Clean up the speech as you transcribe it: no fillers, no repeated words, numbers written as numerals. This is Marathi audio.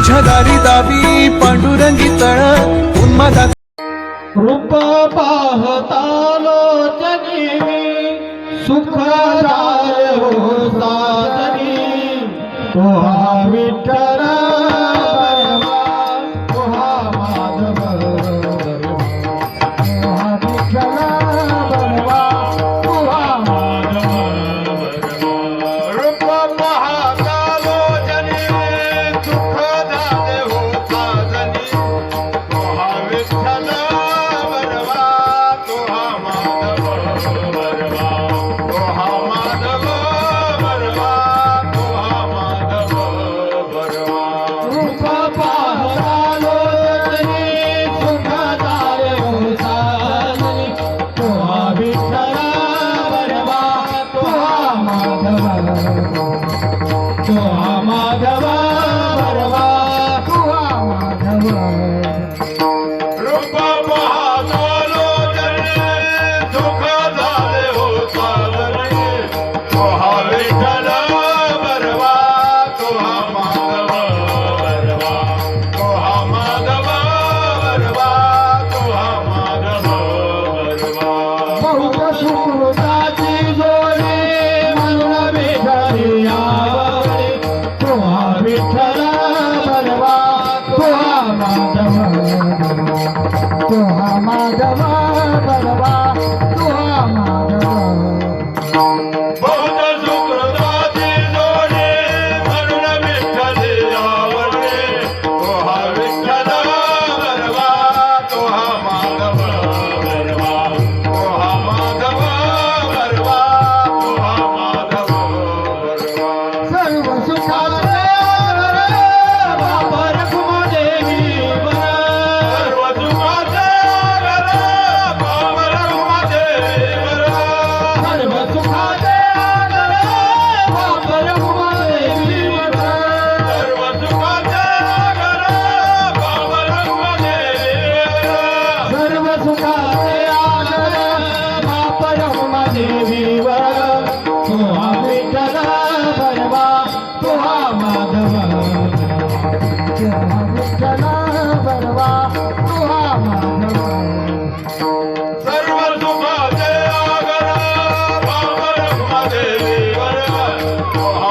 तुझ्या दारी दावी पांडुरंगी तळ उन्मादा रूप पाहतालो जनी सुखदाय हो साजनी तुहा विठ्ठल बरवा तुहा माधव तुहा विठ्ठल बरवा तुहा माधव रूप पाहतालो जनी सुखदाय हो साजनी तुहा विठ्ठल माधव बरवा तुहा माधव रूप पाहतालो जनी सुखदाय हो साजनी तुहा विठ्ठल बरवा तुहा माधव बरवा तुहा माधव बरवा तुहा माधव बरवा बहुत सुकृताची जोडी म्हणून भेटली आवडी तुहा विठ्ठल बरवा तुहा माधव तुहा माधव बरवा तुहा माधव बहुत सुकृताची जोडी म्हणून विठ्ठली आवडी तुहा विठ्ठल बरवा तुहा माधव बरवा तुहा माधव बरवा तुहा माधव बरवा सर्व सुखाचे बाबा रखुमादेवी बरा सर्व सुखाचे बाबा रखुमादेवी बरा सर्व सुखाचे बाबा रखुमादेवी बरा सर्व सुखाचे बाबा रखुमादेवी बरा सर्व सुखाचे बाबा रखुमादेवी बरा तुहा विठ्ठल बरवा तुहा माधव तुहा विठ्ठल बरवा तुहा माधव सर्व सुखाचे आगर बाबा रखुमादेवी बरवा तुहा